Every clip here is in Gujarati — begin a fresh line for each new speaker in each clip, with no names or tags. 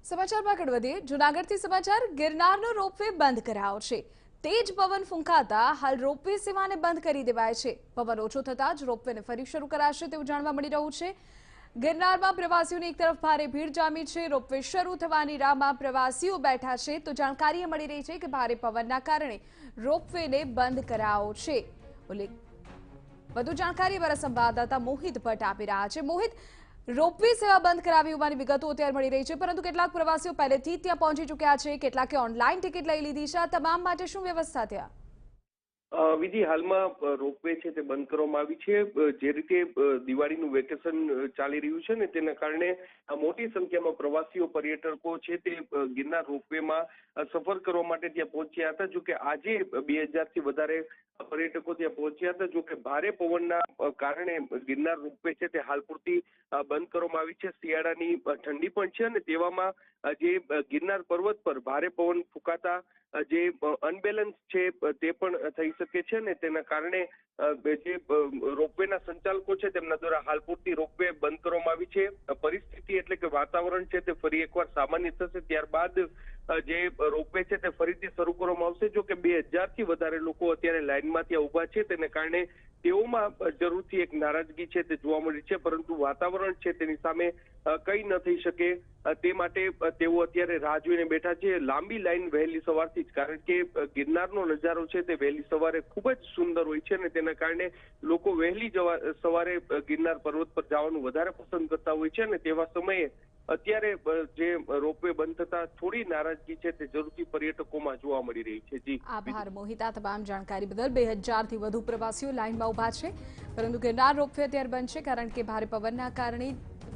સમાચારમાં આગળ વધીએ જૂનાગઢથી સમાચાર ગિરનારનો રોપવે બંધ કરાયો છે। તેજ પવન ફૂંકાતા હાલ રોપવે સેવાને બંધ કરી દેવાય છે। પવન ઓછો થતાં જ રોપવેને ફરી શરૂ કરાશે તેવું જાણવા મળી રહ્યું છે। ગિરનારમાં પ્રવાસીઓની એક તરફ ભારે ભીડ જામી છે। રોપવે શરૂ થવાની રાહમાં પ્રવાસીઓ બેઠા છે તો જાણકારી મળી રહી છે કે ભારે પવનના કારણે રોપવેને બંધ કરાયો છે। વધુ જાણકારી અમારા સંવાદદાતા મોહિત ભટ્ટ આપી રહ્યા છે। મોહિત, રોપવે સેવા બંધ કરાવી હોવાની વિગતો અત્યારે મળી રહી છે, પરંતુ કેટલાક પ્રવાસીઓ પહેલેથી ત્યાં પહોંચી ચૂક્યા છે, કેટલાકે ઓનલાઈન ટિકિટ લઈ લીધી છે। આ તમામ માટે શું વ્યવસ્થા ત્યાં?
વિધિ, હાલમાં રોપવે છે તે બંધ કરવામાં આવી છે। જે રીતે દિવાળીનું વેકેશન ચાલી રહ્યું છે ને તેના કારણે મોટી સંખ્યામાં પ્રવાસીઓ પર્યટકો છે તે ગિરનાર રોપવેમાં સફર કરવા માટે ત્યાં પહોંચ્યા હતા। જો કે આજે 2000થી વધારે પર્યટકો ત્યાં પહોંચ્યા હતા। જો કે ભારે પવનના કારણે ગિરનાર રોપવે છે તે હાલ પૂરતી બંધ કરવામાં આવી છે। શિયાળાની ઠંડી પણ છે અને તેવામાં જે ગિરનાર પર્વત પર ભારે પવન ફૂંકાતા જે અનબેલેન્સ છે તે પણ થઈ શકે છે ને તેના કારણે જે રોપવેના સંચાલકો છે તેમના દ્વારા હાલ પૂરતી રોપવે બંધ કરવામાં આવી છે। પરિસ્થિતિ એટલે કે વાતાવરણ છે તે ફરી એકવાર સામાન્ય થશે ત્યારબાદ જે રોપવે છે તે ફરીથી શરૂ કરવામાં આવશે। જો કે 2000થી વધારે લોકો અત્યારે લાઇનમાં ત્યાં ઉભા છે તેને કારણે તેઓમાં જરૂરથી એક નારાજગી છે તે જોવા મળી છે, પરંતુ વાતાવરણ છે તેની સામે કંઈ ન થઈ શકે તે માટે તેઓ અત્યારે રાહ જોઈને બેઠા છે। લાંબી લાઈન વહેલી સવારથી જ, કારણ કે ગિરનારનો નજારો છે તે વહેલી સવારે ખૂબ જ સુંદર હોય છે અને તેના કારણે લોકો વહેલી સવારે ગિરનાર પર્વત પર જવાનું વધારે પસંદ કરતા હોય છે અને તેવા સમયે અત્યારે જે રોપવે બંધ થતા થોડી નારાજગી છે તે જરૂરથી પર્યટકોમાં જોવા મળી રહી છે। જી
આભાર મોહિત, આ તમામ જાણકારી બદલ। 2000થી વધુ પ્રવાસીઓ લાઇનમાં ઉભા છે, પરંતુ ગિરનાર રોપવે અત્યારે બંધ છે કારણ કે ભારે પવનના કારણે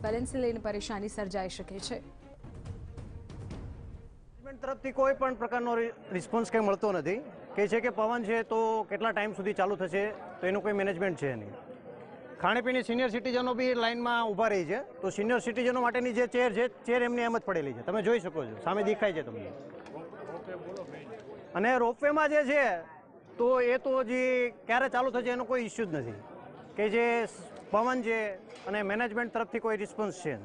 બેલેન્સને લઈને પરેશાની સર્જાઈ શકે છે।
તરફથી કોઈ પણ પ્રકારનો રિસ્પોન્સ કંઈ મળતો નથી। કહે છે કે પવન છે તો કેટલા ટાઈમ સુધી ચાલુ થશે તો એનું કોઈ મેનેજમેન્ટ છે નહીં। ખાણીપીણી સિનિયર સિટીઝનો બી લાઇનમાં ઊભા રહી છે, તો સિનિયર સિટીઝનો માટેની જે ચેર છે ચેર એમની એમ જ પડેલી છે, તમે જોઈ શકો છો, સામે દેખાય છે તમને। અને રોપવેમાં જે છે તો એ તો હજી ક્યારે ચાલુ થશે એનો કોઈ ઇસ્યુ જ નથી, કે જે પવન છે અને મેનેજમેન્ટ તરફથી કોઈ રિસ્પોન્સ છે નહીં।